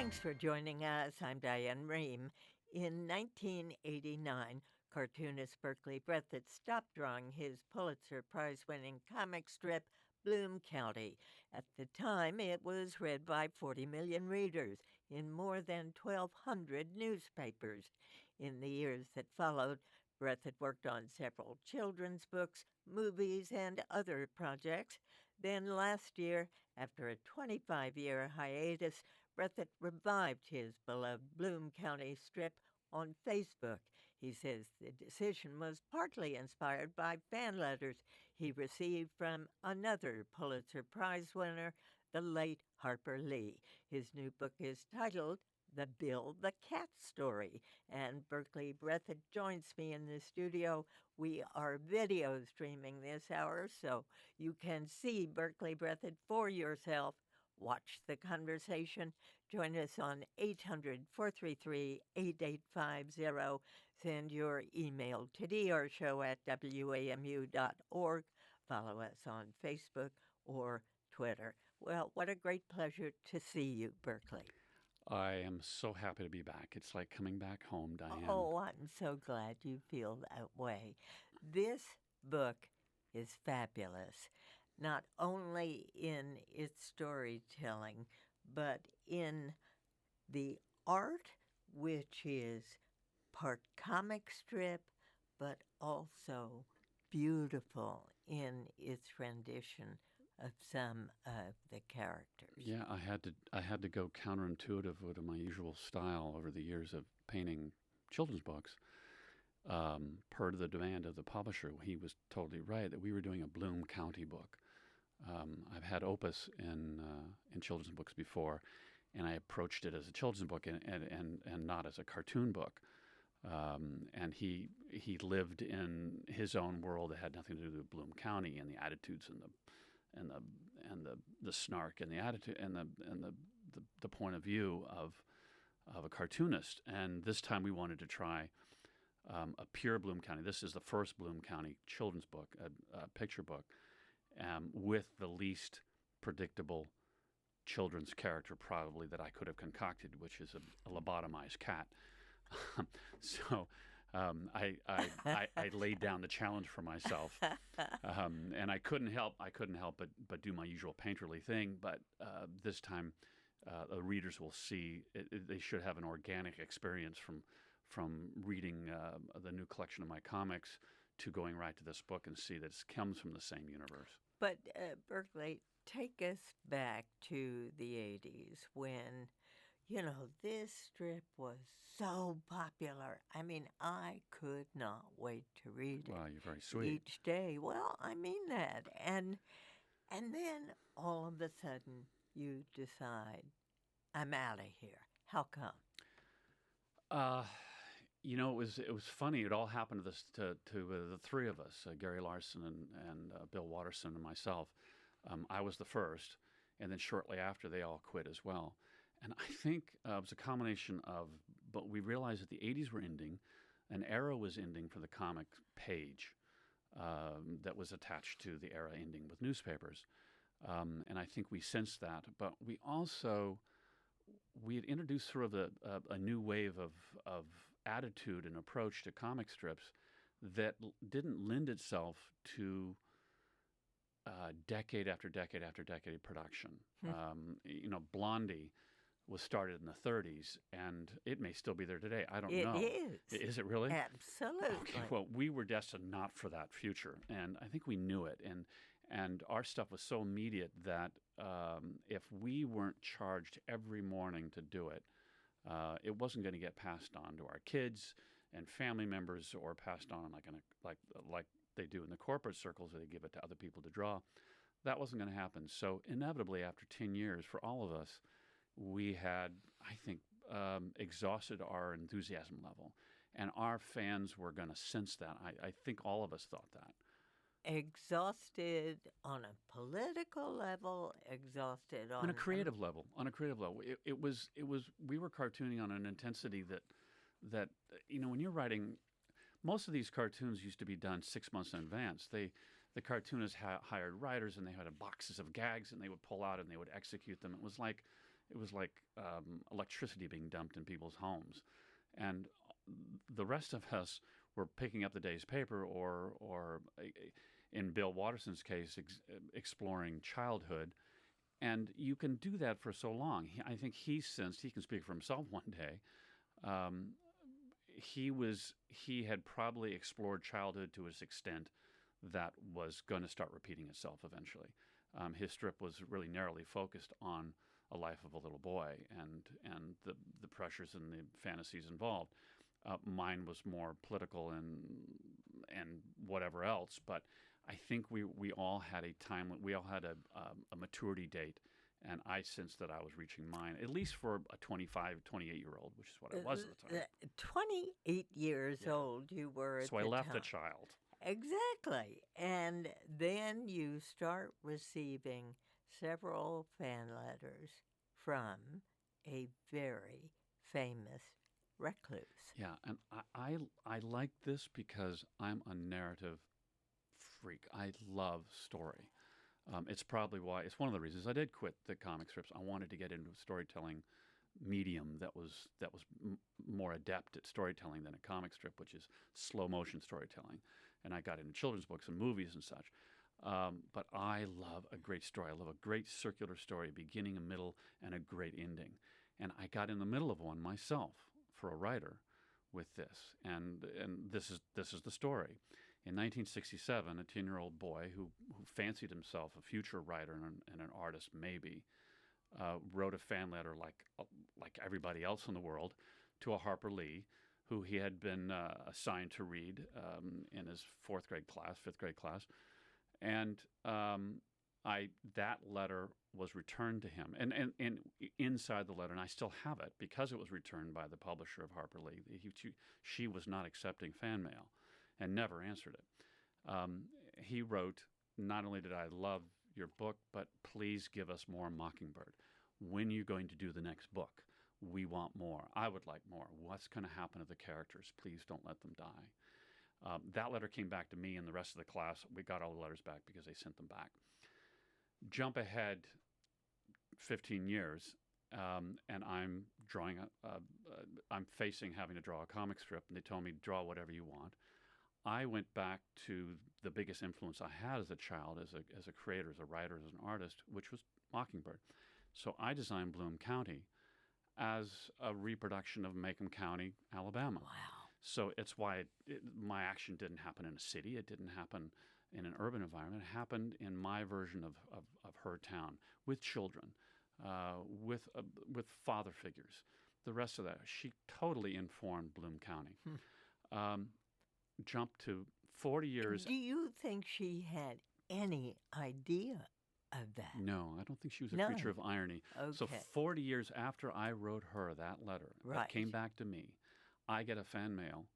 Thanks for joining us. I'm Diane Rehm. In 1989, cartoonist Berkeley Breathitt stopped drawing his Pulitzer Prize-winning comic strip, Bloom County. At the time, it was read by 40 million readers in more than 1,200 newspapers. In the years that followed, Breathitt worked on several children's books, movies, and other projects. Then last year, after a 25-year hiatus, Breathitt revived his beloved Bloom County strip on Facebook. He says the decision was partly inspired by fan letters he received from another Pulitzer Prize winner, the late Harper Lee. His new book is titled The Bill the Cat Story, and Berkeley Breathitt joins me in the studio. We are video streaming this hour, so you can see Berkeley Breathitt for yourself. Watch the conversation. Join us on 800-433-8850. Send your email to drshow@wamu.org. Follow us on Facebook or Twitter. Well, what a great pleasure to see you, Berkeley. I am so happy to be back. It's like coming back home, Diane. Oh, I'm so glad you feel that way. This book is fabulous, not only in its storytelling, but in the art, which is part comic strip, but also beautiful in its rendition of some of the characters. Yeah, I had to go counterintuitive with my usual style over the years of painting children's books. Per the demand of the publisher, he was totally right that we were doing a Bloom County book. I've had opus in children's books before, and I approached it as a children's book and not as a cartoon book. And he lived in his own world that had nothing to do with Bloom County and the attitudes and the snark and the attitude and the point of view of a cartoonist. And this time we wanted to try a pure Bloom County. This is the first Bloom County children's book, a picture book, with the least predictable children's character probably that I could have concocted, which is a lobotomized cat. So I laid down the challenge for myself, and I couldn't help but do my usual painterly thing. But this time, the readers will see they should have an organic experience from reading the new collection of my comics to going right to this book and see that it comes from the same universe. But Berkeley, take us back to the 80s when, this strip was so popular. I mean, I could not wait to read it. Wow, you're very sweet. Each day. Well, I mean that. And then all of a sudden you decide, I'm out of here. How come? It was funny. It all happened to the three of us, Gary Larson and Bill Watterson and myself. I was the first, and then shortly after, they all quit as well. And I think it was a combination of, but we realized that the 80s were ending, an era was ending for the comic page that was attached to the era ending with newspapers. And I think we sensed that. But we had introduced sort of a new wave of attitude and approach to comic strips that didn't lend itself to decade after decade after decade of production. Blondie was started in the 30s, and it may still be there today. I don't know. It is. Is it really? Absolutely. Okay, well, we were destined not for that future, and I think we knew it. And our stuff was so immediate that if we weren't charged every morning to do it, it wasn't going to get passed on to our kids and family members, or passed on like they do in the corporate circles, where they give it to other people to draw. That wasn't going to happen. So inevitably, after 10 years, for all of us, we had, I think, exhausted our enthusiasm level. And our fans were going to sense that. I think all of us thought that. Exhausted on a political level, exhausted on a creative level. It was we were cartooning on an intensity that when you're writing, most of these cartoons used to be done 6 months in advance. The cartoonists hired writers, and they had boxes of gags, and they would pull out and they would execute them. It it was like electricity being dumped in people's homes, and the rest of us were picking up the day's paper or in Bill Watterson's case, exploring childhood. And you can do that for so long. I think he sensed, he can speak for himself one day, um, he had probably explored childhood to a extent that was going to start repeating itself eventually. His strip was really narrowly focused on a life of a little boy and the pressures and the fantasies involved. Mine was more political and whatever else, but I think we all had a time, we all had a maturity date, and I sensed that I was reaching mine, at least for a 25, 28-year-old, which is what I was at the time. 28 years old you were at So I the left time. a child. Exactly. And then you start receiving several fan letters from a very famous recluse. Yeah, and I like this because I'm a narrative freak. I love story. It's probably why, it's one of the reasons I did quit the comic strips. I wanted to get into a storytelling medium that was more adept at storytelling than a comic strip, which is slow motion storytelling. And I got into children's books and movies and such. But I love a great story. I love a great circular story, beginning, a middle, and a great ending. And I got in the middle of one myself for a writer with this. And this is the story. In 1967, a 10-year-old boy who fancied himself a future writer and an artist, maybe, wrote a fan letter like everybody else in the world to a Harper Lee, who he had been assigned to read in his fifth grade class, and that letter was returned to him, and inside the letter, and I still have it because it was returned by the publisher of Harper Lee. She was not accepting fan mail, and never answered it. He wrote, "Not only did I love your book, but please give us more Mockingbird. When are you going to do the next book? We want more. I would like more. What's going to happen to the characters? Please don't let them die." That letter came back to me and the rest of the class. We got all the letters back because they sent them back. Jump ahead 15 years, and I'm drawing I'm facing having to draw a comic strip, and they told me, draw whatever you want. I went back to the biggest influence I had as a child, as a creator, as a writer, as an artist, which was Mockingbird. So I designed Bloom County as a reproduction of Macomb County, Alabama. Wow. So it's why my action didn't happen in a city. It didn't happen in an urban environment. It happened in my version of her town, with children, with father figures. The rest of that, she totally informed Bloom County. Jump to 40 years. Do you think she had any idea of that? No, I don't think she was a None. creature of irony. Okay. So 40 years after I wrote her that letter, Right. it came back to me. I get a fan mail,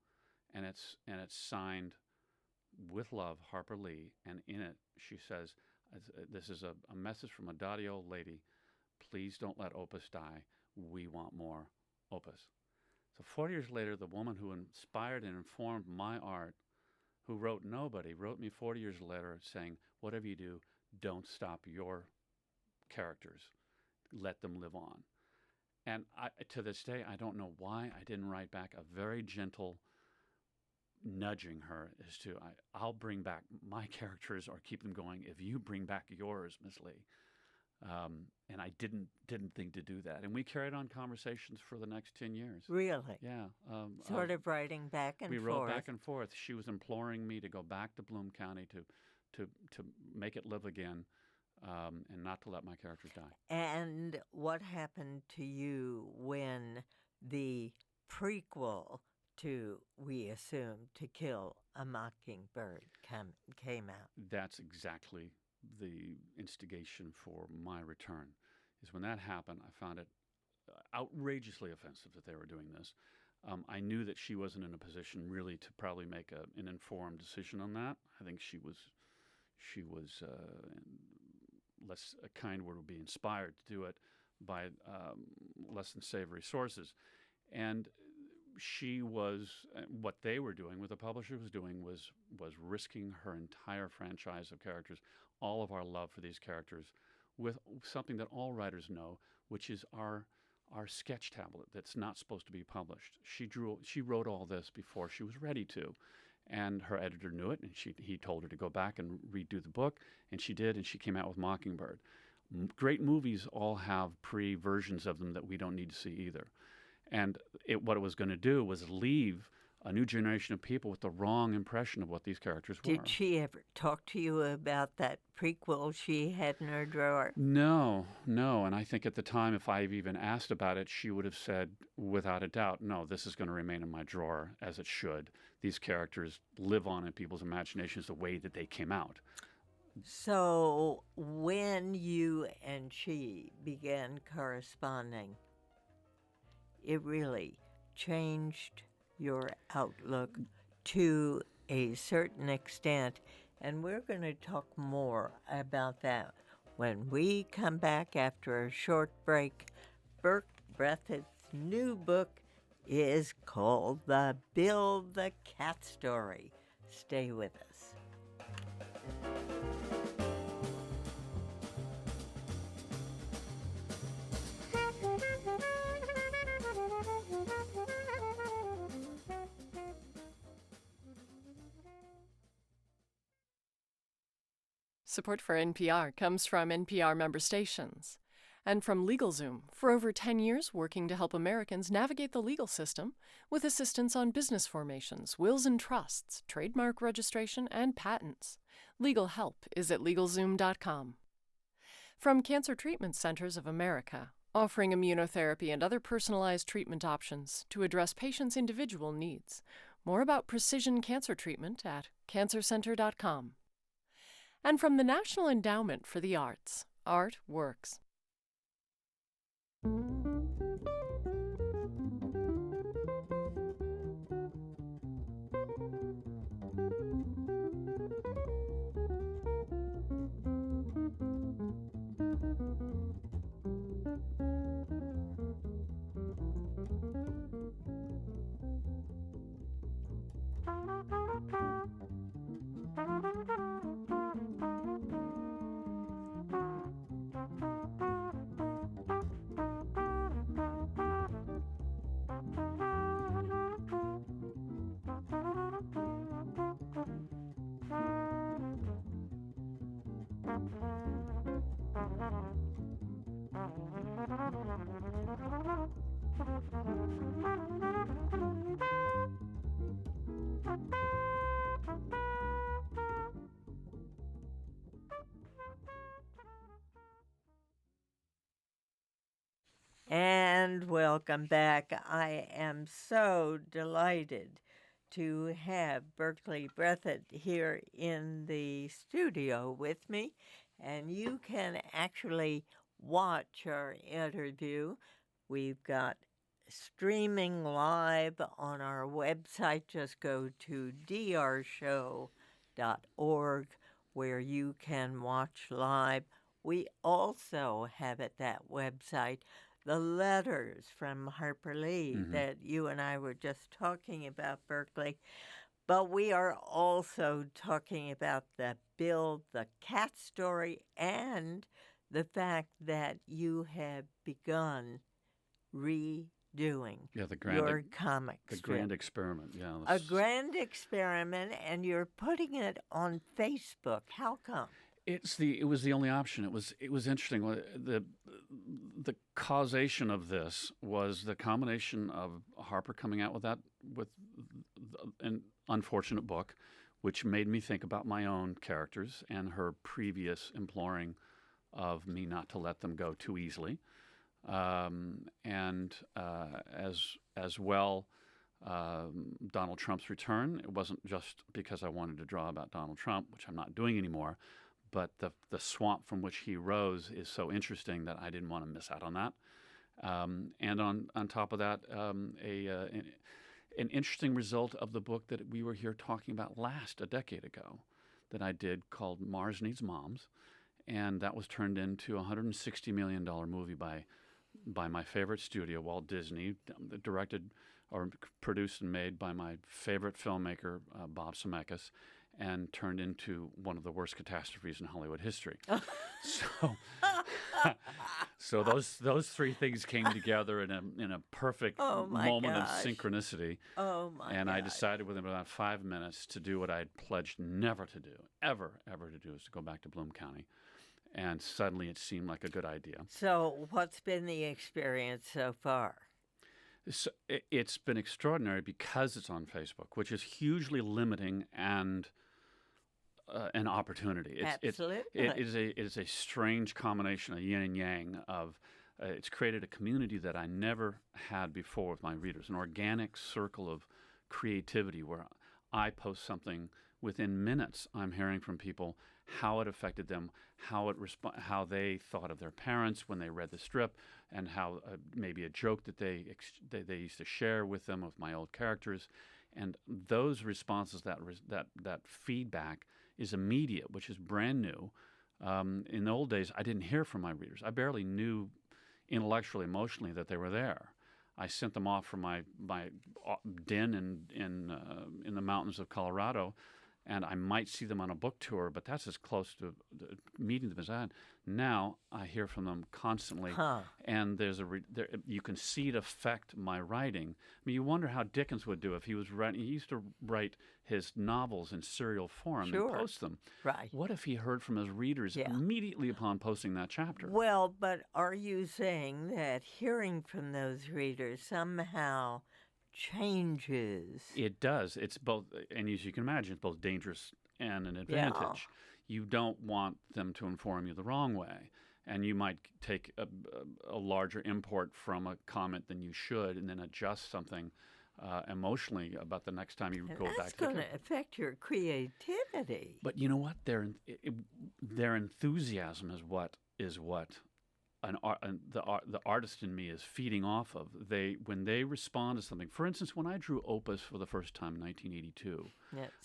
and it's signed with love, Harper Lee, and in it she says, "This is a message from a dotty old lady. Please don't let Opus die. We want more Opus." So 40 years later, the woman who inspired and informed my art, who wrote Nobody, wrote me 40 years later saying, "Whatever you do, don't stop your characters. Let them live on." And to this day, I don't know why I didn't write back a very gentle nudging her as to, I'll bring back my characters or keep them going if you bring back yours, Miss Lee. And I didn't think to do that. And we carried on conversations for the next 10 years. Really? Yeah. Sort of writing back and we forth. wrote back and forth. She was imploring me to go back to Bloom County to make it live again, and not to let my characters die. And what happened to you when the prequel to, we assume, To Kill a Mockingbird came out? That's exactly the instigation for my return. Is when that happened, I found it outrageously offensive that they were doing this. I knew that she wasn't in a position really to probably make an informed decision on that. I think she was less, a kind word would be, inspired to do it by less than savory sources. And she was, what they were doing, what the publisher was doing, was risking her entire franchise of characters. All of our love for these characters with something that all writers know, which is our sketch tablet that's not supposed to be published. She wrote all this before she was ready to, and her editor knew it, and he told her to go back and redo the book, and she did, and she came out with Mockingbird. Great movies all have pre-versions of them that we don't need to see either. And what it was going to do was leave a new generation of people with the wrong impression of what these characters were. Did she ever talk to you about that prequel she had in her drawer? No. And I think at the time, if I even asked about it, she would have said, without a doubt, no, this is going to remain in my drawer, as it should. These characters live on in people's imaginations the way that they came out. So when you and she began corresponding, it really changed your outlook to a certain extent, and we're going to talk more about that when we come back after a short break. Burke Breathitt's new book is called The Bill the Cat Story. Stay with us. Support for NPR comes from NPR member stations and from LegalZoom, for over 10 years working to help Americans navigate the legal system with assistance on business formations, wills and trusts, trademark registration, and patents. Legal help is at LegalZoom.com. From Cancer Treatment Centers of America, offering immunotherapy and other personalized treatment options to address patients' individual needs. More about precision cancer treatment at cancercenter.com. And from the National Endowment for the Arts, Art Works. And welcome back. I am so delighted to have Berkeley Breathitt here in the studio with me. And you can actually watch our interview. We've got streaming live on our website. Just go to drshow.org where you can watch live. We also have at that website the letters from Harper Lee that you and I were just talking about, Berkeley. But we are also talking about the Bill the Cat Story and the fact that you have begun redoing your comic strip. The grand experiment, yeah. A grand experiment, and you're putting it on Facebook. How come? It was the only option. It was interesting. The causation of this was the combination of Harper coming out with an unfortunate book, which made me think about my own characters and her previous imploring of me not to let them go too easily, and as well. Donald Trump's return. It wasn't just because I wanted to draw about Donald Trump, which I'm not doing anymore, but the swamp from which he rose is so interesting that I didn't want to miss out on that. And on top of that, an interesting result of the book that we were here talking about a decade ago, that I did called Mars Needs Moms, and that was turned into a $160 million movie by my favorite studio, Walt Disney, directed or produced and made by my favorite filmmaker, Bob Zemeckis. and turned into one of the worst catastrophes in Hollywood history. So, so those three things came together in a perfect Oh my moment of gosh. synchronicity. Oh my And God. I decided within about 5 minutes to do what I had pledged never to do, ever to do, is to go back to Bloom County. And suddenly it seemed like a good idea. So, what's been the experience so far? So it's been extraordinary because it's on Facebook, which is hugely limiting and an opportunity. Absolutely. It is a strange combination, a yin and yang of. It's created a community that I never had before with my readers, an organic circle of creativity where I post something within minutes. I'm hearing from people how it affected them, how they thought of their parents when they read the strip, and how maybe a joke that they used to share with them with my old characters, and those responses, that feedback is immediate, which is brand new. In the old days, I didn't hear from my readers. I barely knew intellectually, emotionally that they were there. I sent them off from my den in the mountains of Colorado, and I might see them on a book tour, but that's as close to meeting them as I had. Now I hear from them constantly, and you can see it affect my writing. I mean, you wonder how Dickens would do if he was writing. He used to write his novels in serial form and post them. Right. What if he heard from his readers immediately upon posting that chapter? Well, but are you saying that hearing from those readers somehow changes? It does. It's both, and as you can imagine, it's both dangerous and an advantage. You don't want them to inform you the wrong way, and you might take a larger import from a comment than you should, and then adjust something emotionally about the next time you go back to That's going to affect your creativity. But you know what? Their enthusiasm is what the artist in me is feeding off of. When they respond to something. For instance, when I drew Opus for the first time in 1982,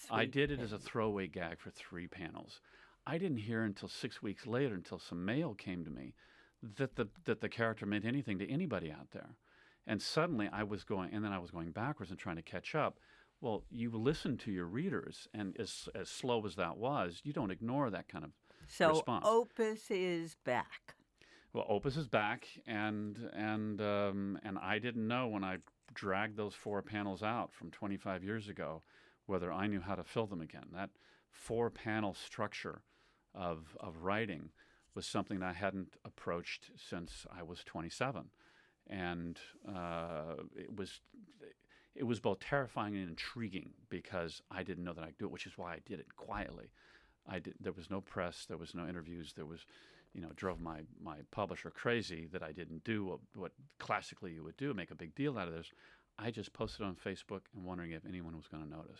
I did it as a throwaway gag for 3 panels. I didn't hear until 6 weeks later, until some mail came to me, that the character meant anything to anybody out there. And suddenly I was going backwards and trying to catch up. Well, you listen to your readers, and as slow as that was, you don't ignore that kind of response. So Opus is back. Well, Opus is back, and I didn't know when I dragged those 4 panels out from 25 years ago whether I knew how to fill them again. That 4-panel structure of writing was something that I hadn't approached since I was 27, and it was both terrifying and intriguing because I didn't know that I could do it, which is why I did it quietly. There was no press, there was no interviews, there was. Drove my publisher crazy that I didn't do what classically you would do, make a big deal out of this. I just posted on Facebook and wondering if anyone was going to notice.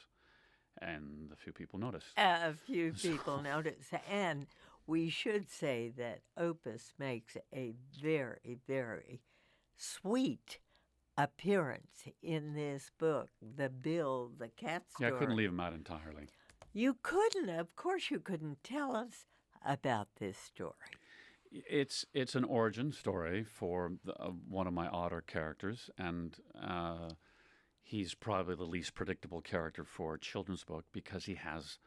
And a few people noticed. A few people noticed. And we should say that Opus makes a very, very sweet appearance in this book. The Bill, the cat story. Yeah, I couldn't leave him out entirely. You couldn't. Of course you couldn't. Tell us about this story. It's an origin story for one of my odder characters, and he's probably the least predictable character for a children's book because he has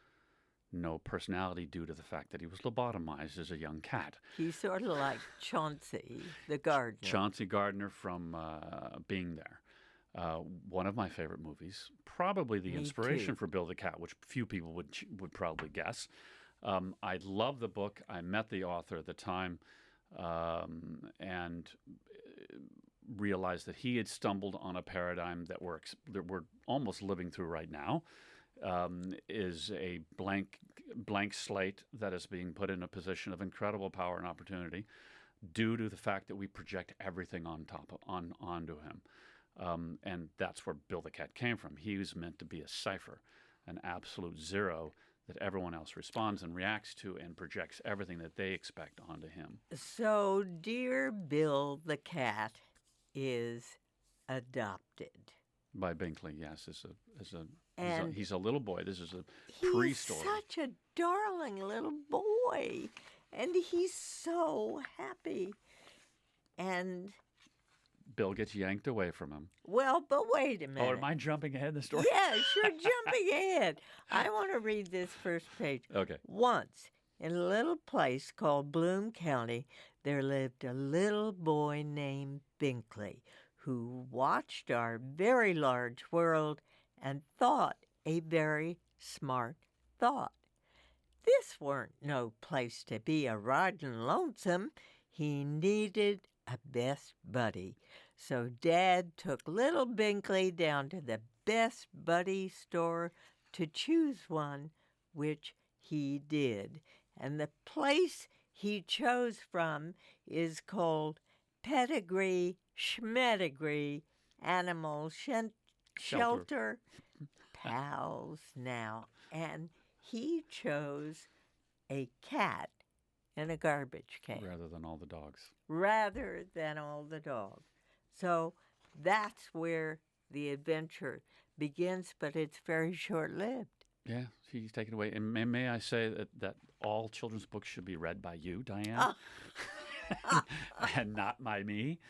no personality due to the fact that he was lobotomized as a young cat. He's sort of like Chauncey, the gardener. Chauncey Gardner from Being There. One of my favorite movies, probably the inspiration for Bill the Cat, which few people would probably guess. I love the book. I met the author at the time and realized that he had stumbled on a paradigm that we're almost living through right now, is a blank slate that is being put in a position of incredible power and opportunity due to the fact that we project everything onto him. And that's where Bill the Cat came from. He was meant to be a cipher, an absolute zero that everyone else responds and reacts to and projects everything that they expect onto him. So, dear Bill the Cat is adopted. By Binkley, yes. He's a little boy. This is a pre-story. He's such a darling little boy, and he's so happy. And Bill gets yanked away from him. Well, but wait a minute. Oh, am I jumping ahead in the story? Yes, you're jumping ahead. I want to read this first page. Okay. Once, in a little place called Bloom County, there lived a little boy named Binkley who watched our very large world and thought a very smart thought. This weren't no place to be a riding lonesome. He needed a best buddy. So Dad took little Binkley down to the Best Buddy store to choose one, which he did. And the place he chose from is called Pedigree Schmedigree Animal Shelter Pals now. And he chose a cat in a garbage can. Rather than all the dogs. Rather than all the dogs. So that's where the adventure begins, but it's very short-lived. Yeah, he's taken away. And may I say that all children's books should be read by you, Diane, and not by me.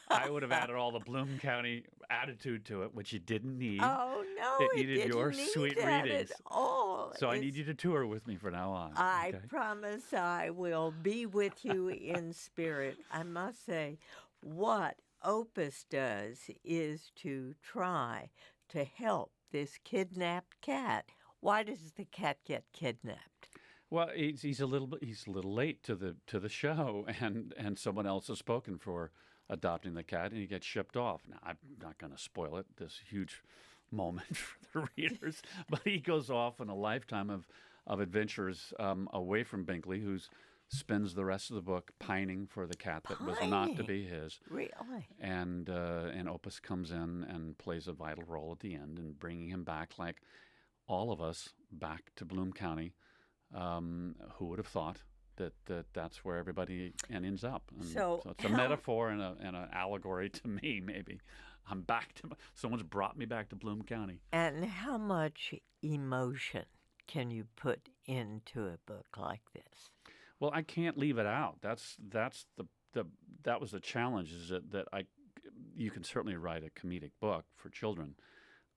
I would have added all the Bloom County attitude to it, which you didn't need. Oh, no, it needed didn't your need sweet that readings. at all. So I need you to tour with me from now on. I okay? promise I will be with you in spirit. I must say, what Opus does is to try to help this kidnapped cat. Why does the cat get kidnapped? Well, he's a little late to the show, and someone else has spoken for adopting the cat, and he gets shipped off. Now, I'm not going to spoil it, this huge moment for the readers, but he goes off on a lifetime of adventures away from Binkley, who spends the rest of the book pining for the cat that was not to be his. Really? And Opus comes in and plays a vital role at the end in bringing him back, like all of us, back to Bloom County. Who would have thought that's where everybody ends up? And so it's a metaphor and an allegory to me, maybe. I'm back to someone's brought me back to Bloom County. And how much emotion can you put into a book like this? Well, I can't leave it out. that was the challenge. Is that you can certainly write a comedic book for children.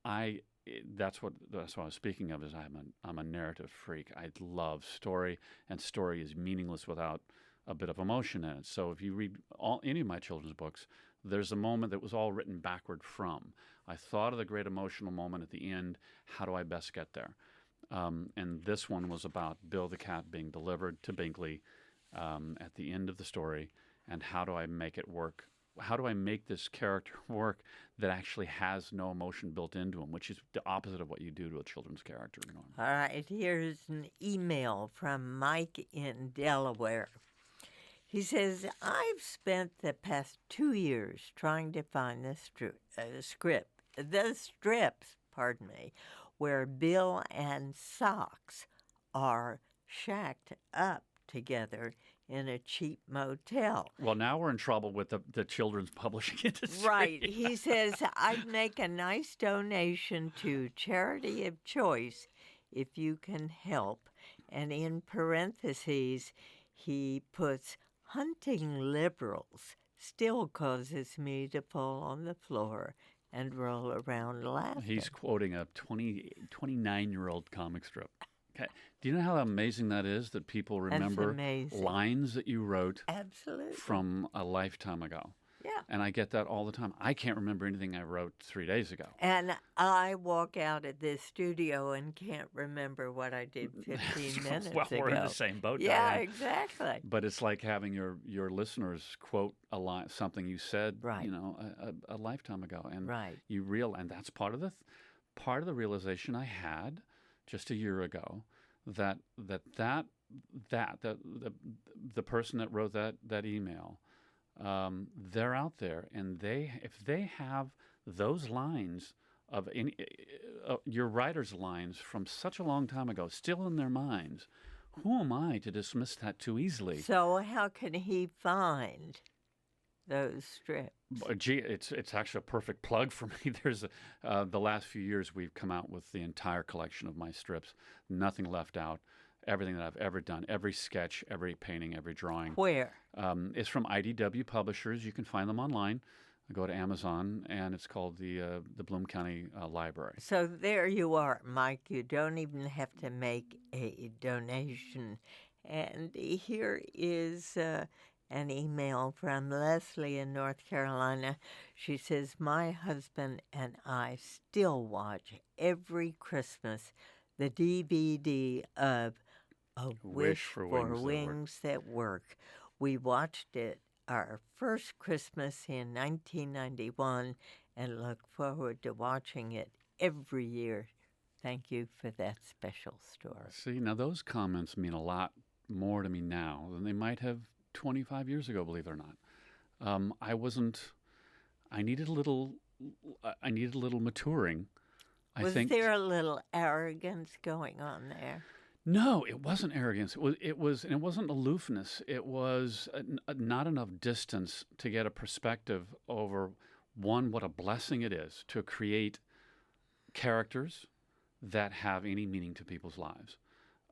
That's what I was speaking of. Is I'm a narrative freak. I love story, and story is meaningless without a bit of emotion in it. So if you read any of my children's books, there's a moment that was all written backward from. I thought of the great emotional moment at the end. How do I best get there? And this one was about Bill the cat being delivered to Binkley at the end of the story, and how do I make it work? How do I make this character work that actually has no emotion built into him, which is the opposite of what you do to a children's character. All right, here's an email from Mike in Delaware. He says, I've spent the past 2 years trying to find the strips, where Bill and Socks are shacked up together in a cheap motel. Well, now we're in trouble with the children's publishing industry. Right. He says, I'd make a nice donation to Charity of Choice if you can help. And in parentheses, he puts, hunting liberals still causes me to fall on the floor and roll around laughing. He's quoting a 29-year-old comic strip. Okay. Do you know how amazing that is, that people remember lines that you wrote from a lifetime ago? Yeah. And I get that all the time. I can't remember anything I wrote 3 days ago. And I walk out of this studio and can't remember what I did 15 minutes ago. Well, we're in the same boat, Yeah, Diane. exactly. But it's like having your listeners quote a line, something you said, right. a lifetime ago, and right. and that's part of the realization I had just a year ago, that the person that wrote that email, they're out there, and if they have those lines of any your writer's lines from such a long time ago still in their minds, who am I to dismiss that too easily? So how can he find those strips? Gee, it's actually a perfect plug for me. There's the last few years we've come out with the entire collection of my strips, nothing left out. Everything that I've ever done, every sketch, every painting, every drawing. Where? It's from IDW Publishers. You can find them online. Go to Amazon, and it's called the Bloom County Library. So there you are, Mike. You don't even have to make a donation. And here is an email from Leslie in North Carolina. She says, my husband and I still watch every Christmas the DVD of A Wish for Wings That Work. We watched it our first Christmas in 1991 and look forward to watching it every year. Thank you for that special story. See, now those comments mean a lot more to me now than they might have 25 years ago, believe it or not. I needed a little maturing. Was there a little arrogance going on there? No, it wasn't arrogance. It wasn't aloofness. It was not enough distance to get a perspective over, one, what a blessing it is to create characters that have any meaning to people's lives.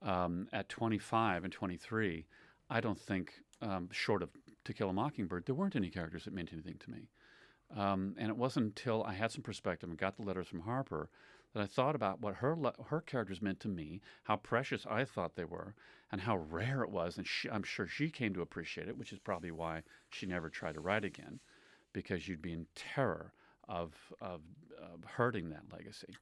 At 25 and 23, I don't think, short of To Kill a Mockingbird, there weren't any characters that meant anything to me. And it wasn't until I had some perspective and got the letters from Harper that I thought about what her characters meant to me, how precious I thought they were, and how rare it was. And I'm sure she came to appreciate it, which is probably why she never tried to write again, because you'd be in terror of hurting that legacy.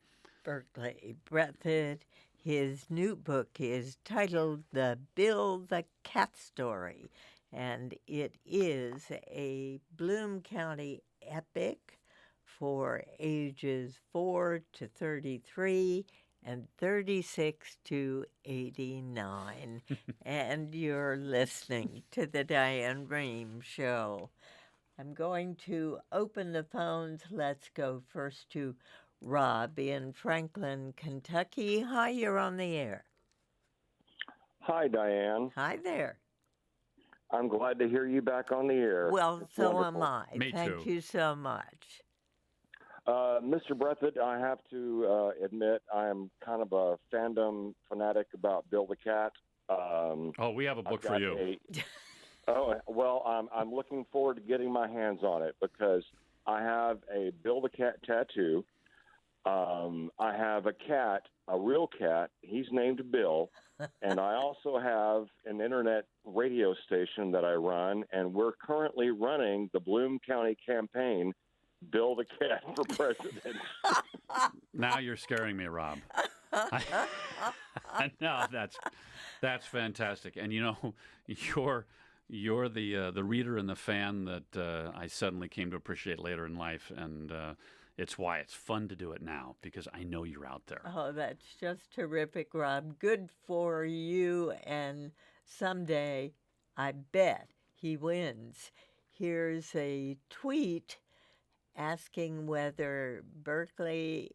Berkeley Breathitt, his new book is titled The Bill the Cat Story, and it is a Bloom County epic for ages 4 to 33 and 36 to 89. And you're listening to the Diane Rehm Show. I'm going to open the phones. Let's go first to Rob in Franklin, Kentucky. Hi, you're on the air. Hi, Diane. Hi there. I'm glad to hear you back on the air. Well, It's so wonderful. am I. Me Thank too. you so much. Mr. Breathitt, I have to admit I am kind of a fandom fanatic about Bill the Cat. We have a book for you. I'm looking forward to getting my hands on it because I have a Bill the Cat tattoo. I have a cat, a real cat. He's named Bill. And I also have an internet radio station that I run, and we're currently running the Bloom County campaign, Bill the Cat for President. Now you're scaring me, Rob. No, that's fantastic. And you know, you're the reader and the fan that I suddenly came to appreciate later in life, and it's why it's fun to do it now, because I know you're out there. Oh, that's just terrific, Rob. Good for you. And someday, I bet he wins. Here's a tweet asking whether Berkeley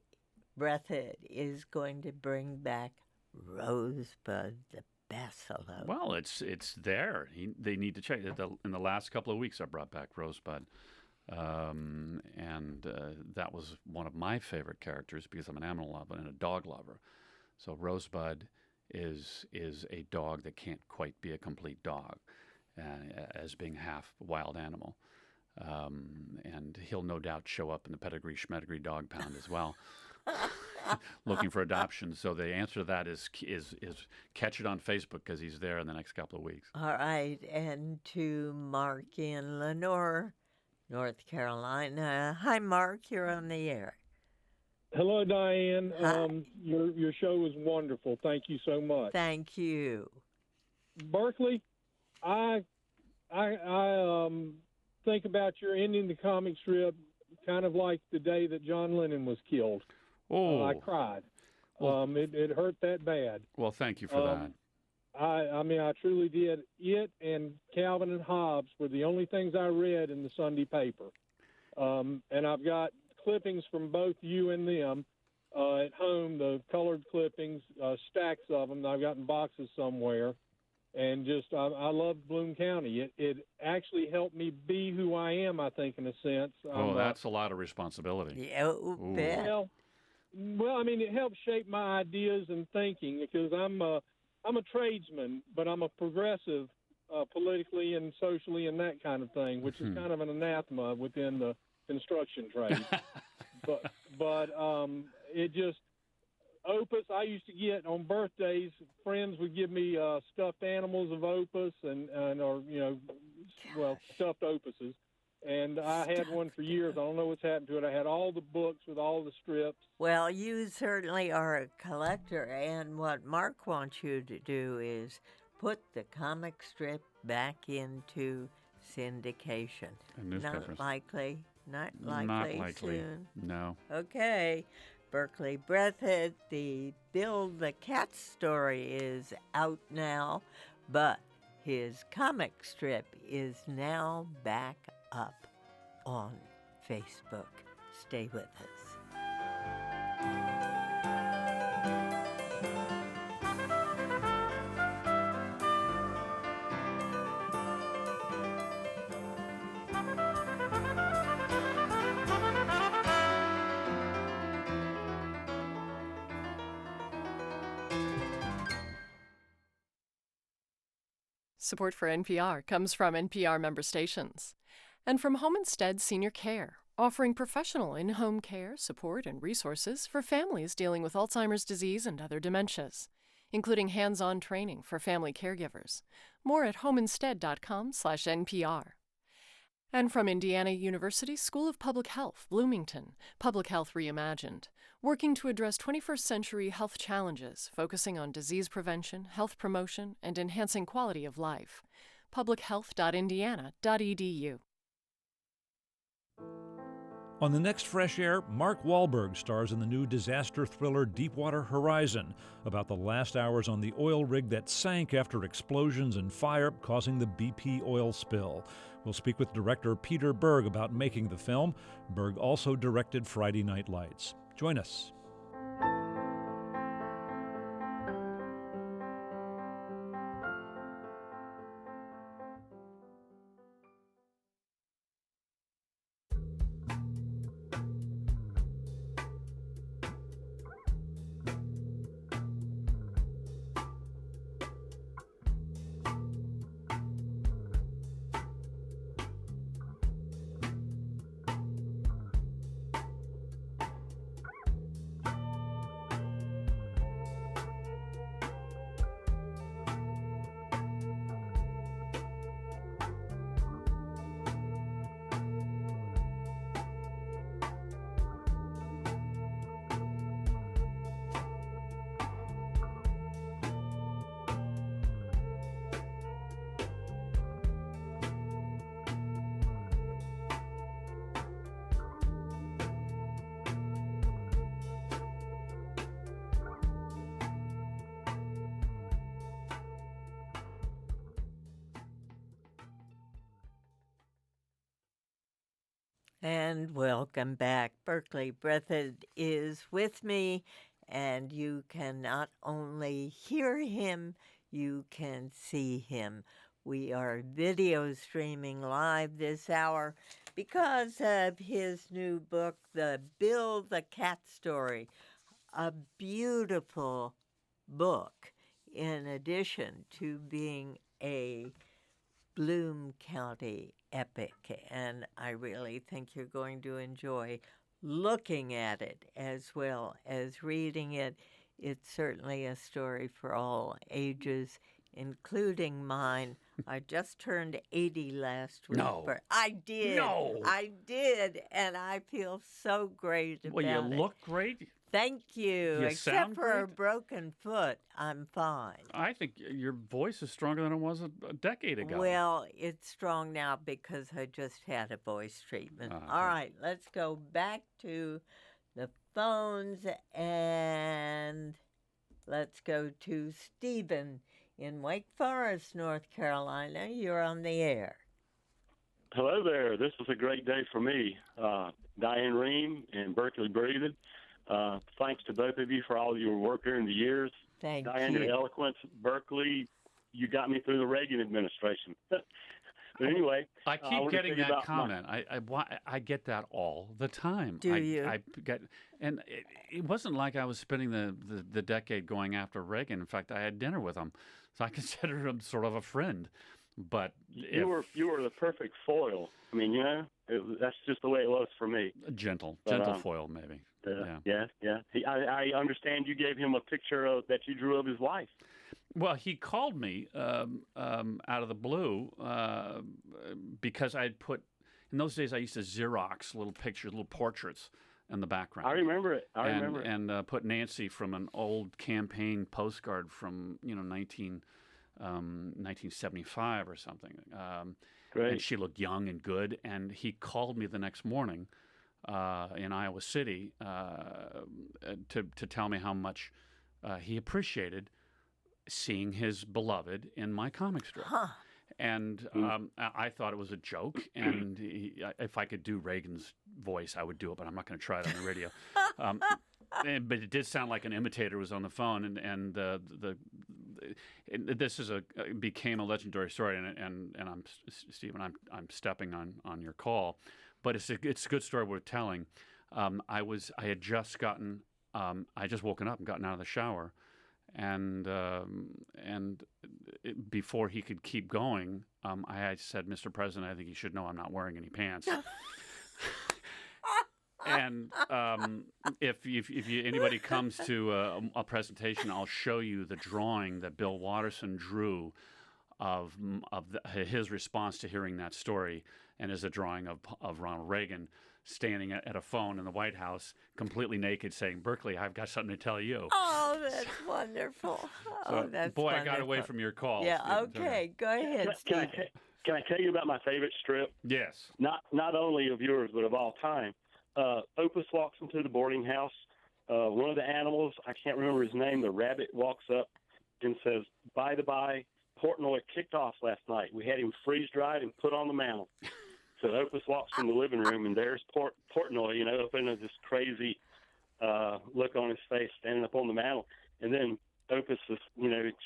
Breathitt is going to bring back Rosebud the Basilisk. Well, it's there. They need to check. In the last couple of weeks, I brought back Rosebud. And that was one of my favorite characters because I'm an animal lover and a dog lover. So Rosebud is a dog that can't quite be a complete dog, as being half wild animal. And he'll no doubt show up in the Pedigree Schmedigree Dog Pound as well, looking for adoption. So the answer to that is catch it on Facebook because he's there in the next couple of weeks. All right, and to Mark in Lenore, North Carolina. Hi, Mark. You're on the air. Hello, Diane. Hi. Your show is wonderful. Thank you so much. Thank you. Berkeley, I think about your ending the comic strip kind of like the day that John Lennon was killed. Oh, I cried. Well, It hurt that bad. well, thank you for that. I truly did. It and Calvin and Hobbes were the only things I read in the Sunday paper. And I've got clippings from both you and them at home, the colored clippings, stacks of them. I've got in boxes somewhere. And I love Bloom County. It actually helped me be who I am, I think, in a sense. That's a lot of responsibility. Yeah, bet. Well, I mean, it helped shape my ideas and thinking because I'm a tradesman, but I'm a progressive politically and socially and that kind of thing, which is kind of an anathema within the construction trade. but it just Opus. I used to get on birthdays. Friends would give me stuffed animals of Opus and stuffed Opuses. And I had one for years. I don't know what's happened to it. I had all the books with all the strips. Well, you certainly are a collector, and what Mark wants you to do is put the comic strip back into syndication. Not likely. Not likely soon. No. Okay. Berkeley Breathitt, the Bill the Cat story is out now, but his comic strip is now back up on Facebook. Stay with us. Support for NPR comes from NPR member stations and from Home Instead Senior Care, offering professional in-home care, support, and resources for families dealing with Alzheimer's disease and other dementias, including hands-on training for family caregivers. More at homeinstead.com/NPR. And from Indiana University School of Public Health, Bloomington, Public Health Reimagined, working to address 21st century health challenges, focusing on disease prevention, health promotion, and enhancing quality of life. publichealth.indiana.edu. On the next Fresh Air, Mark Wahlberg stars in the new disaster thriller Deepwater Horizon, about the last hours on the oil rig that sank after explosions and fire causing the BP oil spill. We'll speak with director Peter Berg about making the film. Berg also directed Friday Night Lights. Join us. And welcome back. Berkeley Breathitt is with me, and you can not only hear him, you can see him. We are video streaming live this hour because of his new book, The Bill the Cat Story, a beautiful book in addition to being a Bloom County epic, and I really think you're going to enjoy looking at it as well as reading it. It's certainly a story for all ages, including mine. I just turned 80 last week. No. I did. No. I did, and I feel so great about it. Well, you look great. Thank you. You Except sound for a great. broken foot, I'm fine. I think your voice is stronger than it was a decade ago. Well, it's strong now because I just had a voice treatment. Okay. All right, let's go back to the phones and let's go to Stephen in Wake Forest, North Carolina. You're on the air. Hello there. This is a great day for me. Diane Ream and Berkeley Breathitt. Thanks to both of you for all your work during the years. Thank Diane, you. your eloquence. Berkeley, you got me through the Reagan administration. But anyway, I keep wanna getting tell you that about my- comment. I get that all the time. Do you? And it wasn't like I was spending the decade going after Reagan. In fact, I had dinner with him, so I considered him sort of a friend. But you were the perfect foil. I mean, that's just the way it was for me. Gentle foil, maybe. Yeah. I understand you gave him a picture that you drew of his wife. Well, he called me out of the blue because I'd put, in those days I used to Xerox little pictures, little portraits in the background. I remember it. And put Nancy from an old campaign postcard from 1975 or something. Great. And she looked young and good. And he called me the next morning in Iowa City to tell me how much he appreciated seeing his beloved in my comic strip. Huh. And I thought it was a joke, and if I could do Reagan's voice, I would do it, but I'm not going to try it on the radio. But it did sound like an imitator was on the phone, and this became a legendary story. And I'm Stephen, I'm stepping on your call, but it's a good story worth telling. I had just gotten, I just woken up and gotten out of the shower. And before he could keep going, I had said, "Mr. President, I think you should know I'm not wearing any pants." And if anybody comes to a presentation, I'll show you the drawing that Bill Watterson drew of his response to hearing that story, and is a drawing of Ronald Reagan standing at a phone in the White House, completely naked, saying, "Berkeley, I've got something to tell you." Oh, that's wonderful. So, that's boy, wonderful. I got away from your call. Yeah, Stephen. okay. Go ahead, Steve. Can I tell you about my favorite strip? Yes. Not only of yours, but of all time. Opus walks into the boarding house. One of the animals, I can't remember his name, the rabbit walks up and says, "By the by, Portnoy kicked off last night. We had him freeze-dried and put on the mantle." So Opus walks from the living room, and there's Portnoy, up in this crazy look on his face, standing up on the mantle. And then Opus is,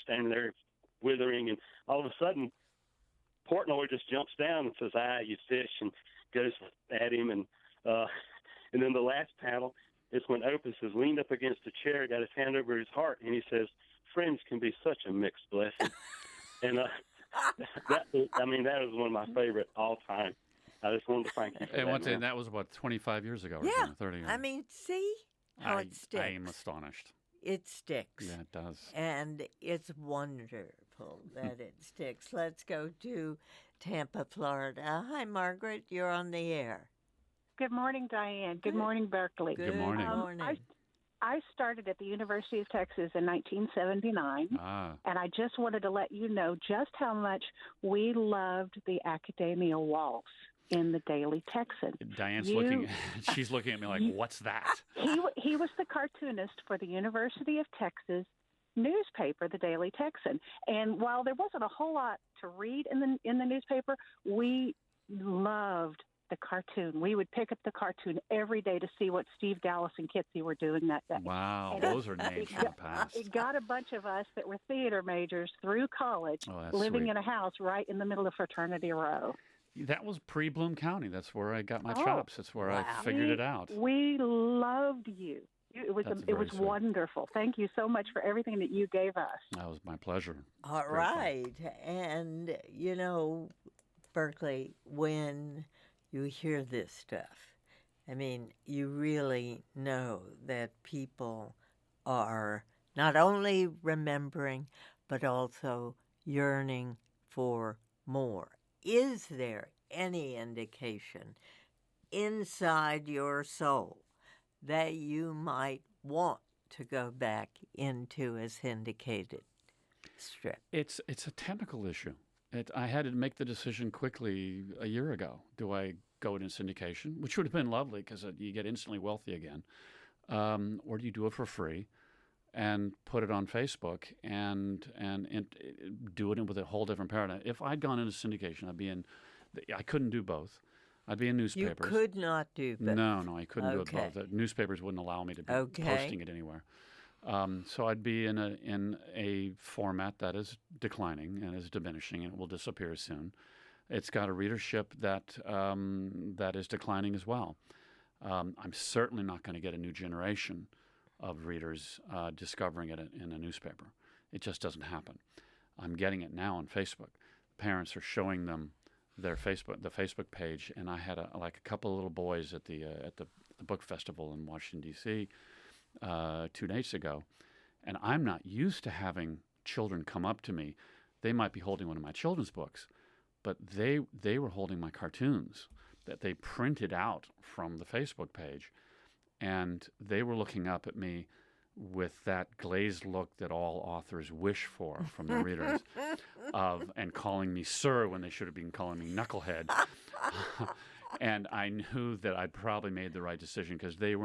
standing there withering, and all of a sudden, Portnoy just jumps down and says, "You fish," and goes at him. And then the last panel is when Opus has leaned up against a chair, got his hand over his heart, and he says, "Friends can be such a mixed blessing." And that is one of my favorite all time. I just wanted to thank you for that. And that was about 25 years ago. Or Yeah, 30 years. I mean, see how it sticks. I am astonished. It sticks. Yeah, it does. And it's wonderful that it sticks. Let's go to Tampa, Florida. Hi, Margaret. You're on the air. Good morning, Diane. Good morning, Berkeley. Good morning. I started at the University of Texas in 1979, and I just wanted to let you know just how much we loved the Academia Waltz in the Daily Texan. Diane's she's looking at me like, what's that? He was the cartoonist for the University of Texas newspaper, the Daily Texan. And while there wasn't a whole lot to read in the newspaper, we loved the cartoon. We would pick up the cartoon every day to see what Steve Dallas and Kitsy were doing that day. Wow, And those are names from the past. It got a bunch of us that were theater majors through college, living sweet. in a house right in the middle of Fraternity Row. That was pre-Bloom County. That's where I got my chops. That's where I figured it out. We loved you. It was sweet. wonderful. Thank you so much for everything that you gave us. That was my pleasure. All right. And, Berkeley, when you hear this stuff, I mean, you really know that people are not only remembering, but also yearning for more. Is there any indication inside your soul that you might want to go back into a syndicated strip? It's a technical issue. I had to make the decision quickly a year ago. Do I go into syndication, which would have been lovely because you get instantly wealthy again, or do you do it for free and put it on Facebook and do it with a whole different paradigm? If I'd gone into syndication, I couldn't do both. I'd be in newspapers. You could not do both. No, I couldn't do it both. The newspapers wouldn't allow me to be posting it anywhere. So I'd be in a format that is declining and is diminishing, and it will disappear soon. It's got a readership that is declining as well. I'm certainly not going to get a new generation of readers discovering it in a newspaper. It just doesn't happen. I'm getting it now on Facebook. parents are showing them the Facebook page, and I had a couple of little boys at the book festival in Washington D.C. 2 days ago, and I'm not used to having children come up to me. They might be holding one of my children's books, but they were holding my cartoons that they printed out from the Facebook page, and they were looking up at me with that glazed look that all authors wish for from their readers, and calling me sir when they should have been calling me knucklehead. And I knew that I'd probably made the right decision because they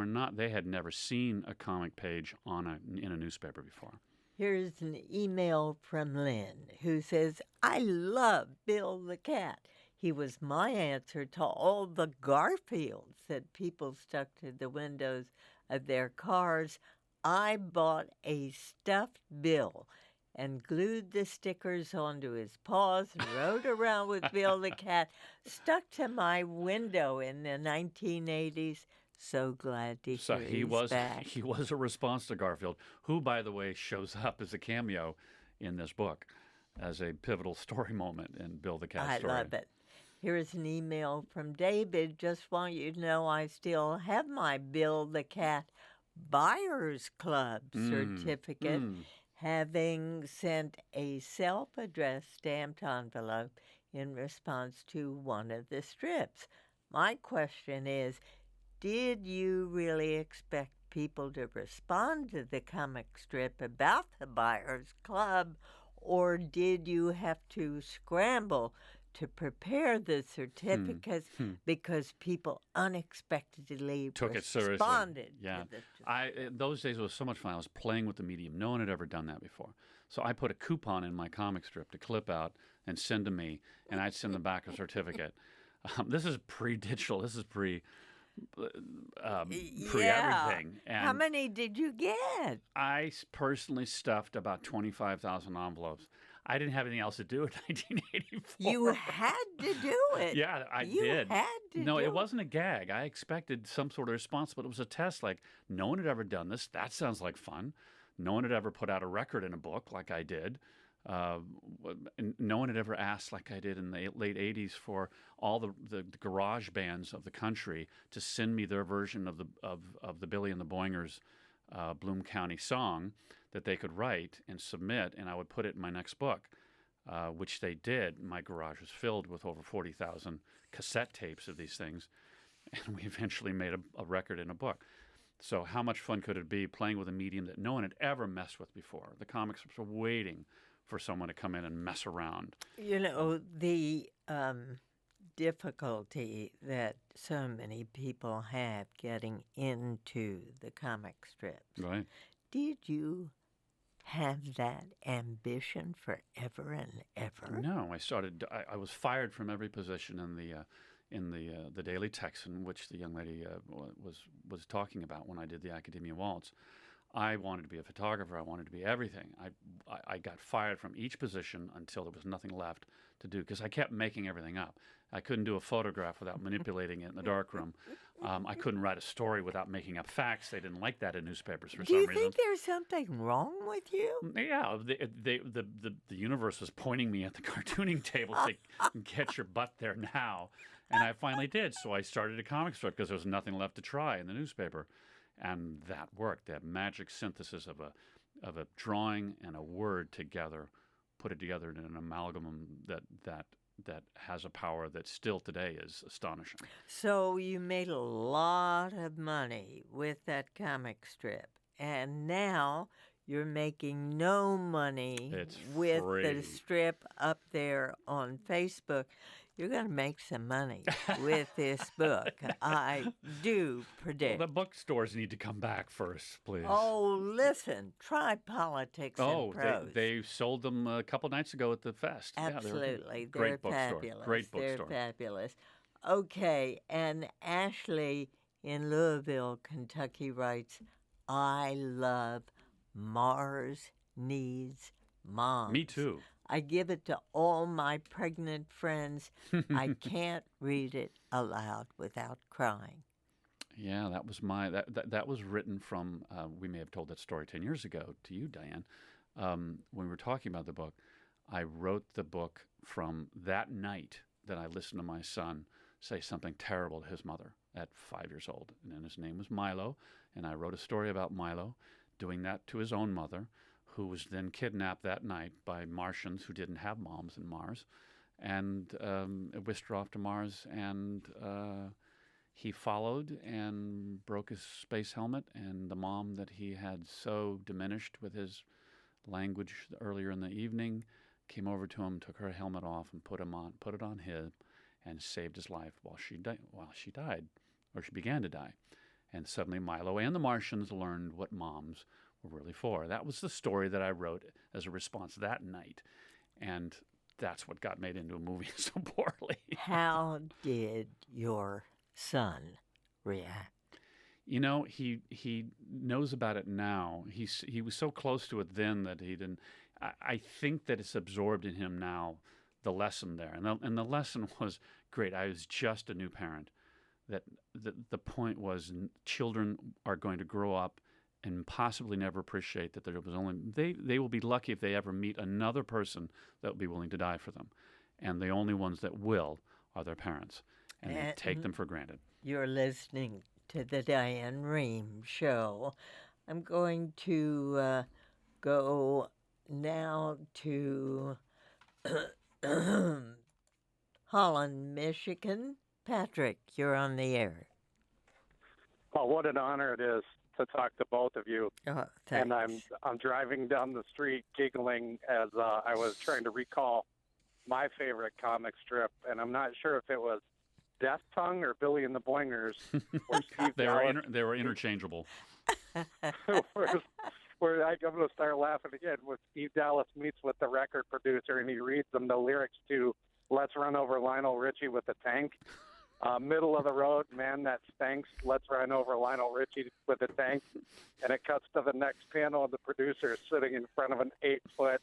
had never seen a comic page in a newspaper before. Here's an email from Lynn who says, I love Bill the Cat. He was my answer to all the Garfields that people stuck to the windows of their cars. I bought a stuffed Bill and glued the stickers onto his paws and rode around with Bill the Cat stuck to my window in the 1980s. So glad to hear he's back. He was a response to Garfield, who, by the way, shows up as a cameo in this book as a pivotal story moment in Bill the Cat story. I love it. Here's an email from David. Just want you to know I still have my Bill the Cat Buyers Club certificate, having sent a self-addressed stamped envelope in response to one of the strips. My question is, did you really expect people to respond to the comic strip about the Buyers Club, or did you have to scramble to prepare the certificates because people unexpectedly took it seriously? Responded. Yeah, those days it was so much fun. I was playing with the medium. No one had ever done that before. So I put a coupon in my comic strip to clip out and send to me, and I'd send them back a certificate. This is pre-digital. This is pre-everything. And how many did you get? I personally stuffed about 25,000 envelopes. I didn't have anything else to do in 1984. You had to do it. Yeah, I did. You had to No, do it wasn't a gag. I expected some sort of response, but it was a test. Like, no one had ever done this. That sounds like fun. No one had ever put out a record in a book like I did. And no one had ever asked, like I did in the late 80s, for all the garage bands of the country to send me their version of the Billy and the Boingers Bloom County song that they could write and submit, and I would put it in my next book, which they did. My garage was filled with over 40,000 cassette tapes of these things, and we eventually made a record and a book. So how much fun could it be playing with a medium that no one had ever messed with before? The comics were waiting for someone to come in and mess around. You know, the difficulty that so many people have getting into the comic strips. Right. Did you have that ambition forever and ever? No, I was fired from every position in the Daily Texan, which the young lady was talking about when I did the Academia Waltz. I wanted to be a photographer. I wanted to be everything. I got fired from each position until there was nothing left to do because I kept making everything up. I couldn't do a photograph without manipulating it in the darkroom. I couldn't write a story without making up facts. They didn't like that in newspapers for some reason. Do you think there's something wrong with you? Yeah, the universe was pointing me at the cartooning table to get your butt there now. And I finally did. So I started a comic strip because there was nothing left to try in the newspaper. And that worked. That magic synthesis of a drawing and a word together, put it together in an amalgam that has a power that still today is astonishing. So you made a lot of money with that comic strip, and now you're making no money with the strip up there on Facebook. You're going to make some money with this book. I do predict. Well, the bookstores need to come back first, please. Oh, listen, try Politics and Prose. They sold them a couple nights ago at the fest. Absolutely. Yeah, they're They're fabulous. Great bookstore. They're fabulous. Okay, and Ashley in Louisville, Kentucky writes, I love Mars Needs Moms. Me too. I give it to all my pregnant friends. I can't read it aloud without crying. Yeah, that was that was written from, we may have told that story 10 years ago to you, Diane, when we were talking about the book. I wrote the book from that night that I listened to my son say something terrible to his mother at 5 years old. And his name was Milo, and I wrote a story about Milo doing that to his own mother, who was then kidnapped that night by Martians who didn't have moms in Mars, and whisked her off to Mars, and he followed and broke his space helmet, and the mom that he had so diminished with his language earlier in the evening came over to him, took her helmet off, and put it on his, and saved his life while she died, or she began to die. And suddenly Milo and the Martians learned what moms were really for. That was the story that I wrote as a response that night, and that's what got made into a movie so poorly. How did your son react? You know, he knows about it now. He was so close to it then that he didn't. I think that it's absorbed in him now, the lesson there, and the lesson was great. I was just a new parent. That the point was, children are going to grow up and possibly never appreciate that there was only they will be lucky if they ever meet another person that will be willing to die for them, and the only ones that will are their parents, and they take them for granted. You're listening to the Diane Rehm Show. I'm going to go now to Holland, Michigan. Patrick, you're on the air. Oh, what an honor it is to talk to both of you. Oh, and thanks. I'm driving down the street giggling as I was trying to recall my favorite comic strip, and I'm not sure if it was Death Tongue or Billy and the Boingers. Or Steve they Dallas, were interchangeable. where I'm going to start laughing again when Steve Dallas meets with the record producer and he reads them the lyrics to "Let's Run Over Lionel Richie with a Tank." Middle of the road, man, that stinks. Let's run over Lionel Richie with a tank. And it cuts to the next panel, and the producer is sitting in front of an 8-foot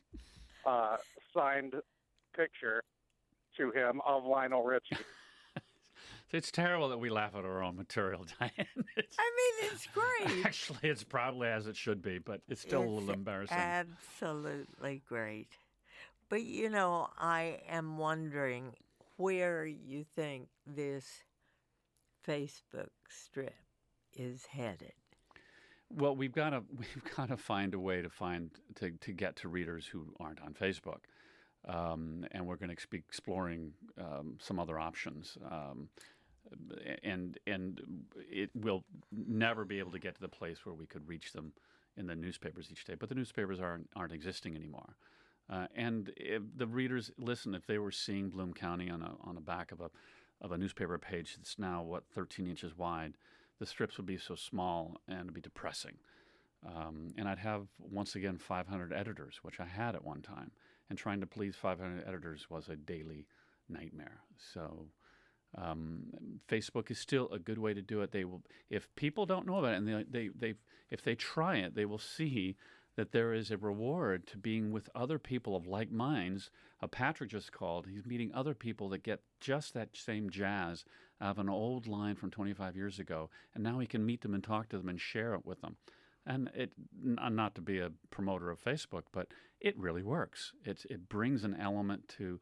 signed picture to him of Lionel Richie. It's terrible that we laugh at our own material, Diane. It's great. Actually, it's probably as it should be, but it's still a little embarrassing. Absolutely great. But, you know, I am wondering where you think this Facebook strip is headed. Well, we've got to find a way to get to readers who aren't on Facebook, and we're going to be exploring some other options. And it will never be able to get to the place where we could reach them in the newspapers each day. But the newspapers aren't existing anymore. And if the readers, listen, if they were seeing Bloom County on the back of a newspaper page that's now 13 inches wide, the strips would be so small and it'd be depressing. And I'd have once again 500 editors, which I had at one time, and trying to please 500 editors was a daily nightmare. So Facebook is still a good way to do it. They will, if people don't know about it, and if they try it, they will see that there is a reward to being with other people of like minds. Patrick just called. He's meeting other people that get just that same jazz out of an old line from 25 years ago, and now he can meet them and talk to them and share it with them. And not to be a promoter of Facebook, but it really works. It brings an element to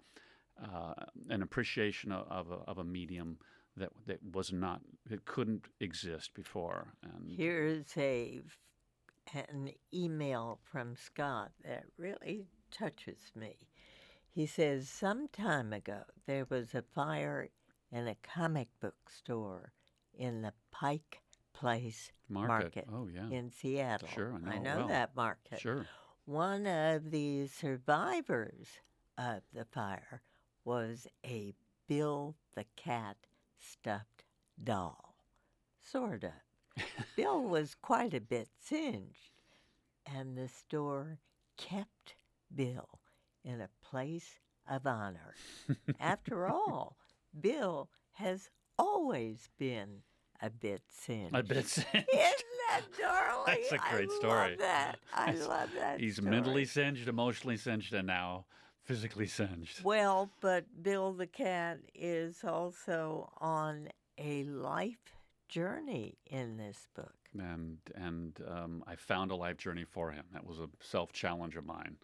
an appreciation of a medium that was not, it couldn't exist before. And Here's an email from Scott that really touches me. He says, some time ago, there was a fire in a comic book store in the Pike Place Market Oh, yeah. in Seattle. Sure, I know it well. That market. Sure. One of the survivors of the fire was a Bill the Cat stuffed doll. Sort of. Bill was quite a bit singed, and the store kept Bill in a place of honor. After all, Bill has always been a bit singed. A bit singed. Isn't that darling? That's a great story. I love that. He's story. mentally singed, emotionally singed, and now physically singed. Well, but Bill the Cat is also on a life journey in this book. And I found a life journey for him. That was a self-challenge of mine.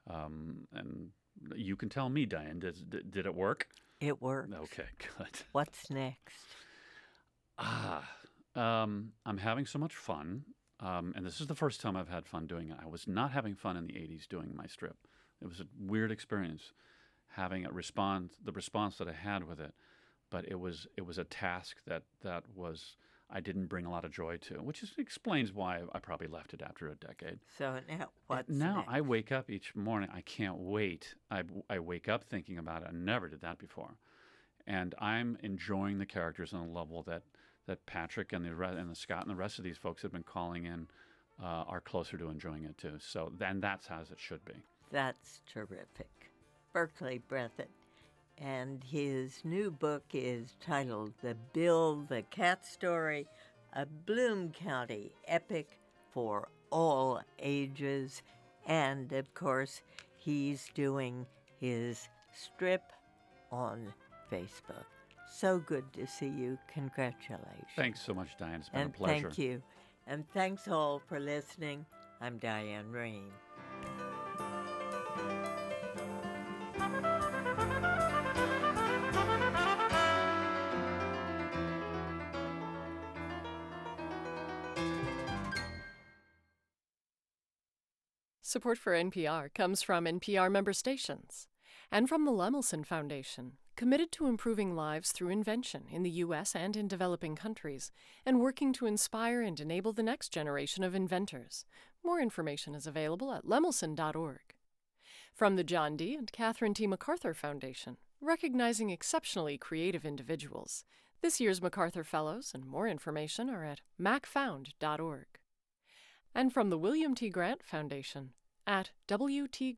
And You can tell me, Diane. Did it work? It worked. Okay, good. What's next? I'm having so much fun, and this is the first time I've had fun doing it. I was not having fun in the 80s doing my strip. It was a weird experience having the response that I had with it, but it was a task that was I didn't bring a lot of joy to, which explains why I probably left it after a decade. So now what's now next? I wake up each morning. I can't wait. I wake up thinking about it. I never did that before, and I'm enjoying the characters on a level that Patrick and the Scott and the rest of these folks have been calling in are closer to enjoying it too. So then that's as it should be. That's terrific. Berkeley Breathitt. And his new book is titled The Bill the Cat Story, a Bloom County epic for all ages. And, of course, he's doing his strip on Facebook. So good to see you. Congratulations. Thanks so much, Diane. It's been And a pleasure. thank you. And thanks all for listening. I'm Diane Rehm. Support for NPR comes from NPR member stations and from the Lemelson Foundation, committed to improving lives through invention in the U.S. and in developing countries, and working to inspire and enable the next generation of inventors. More information is available at lemelson.org. From the John D. and Catherine T. MacArthur Foundation, recognizing exceptionally creative individuals. This year's MacArthur Fellows and more information are at macfound.org. And from the William T. Grant Foundation at WT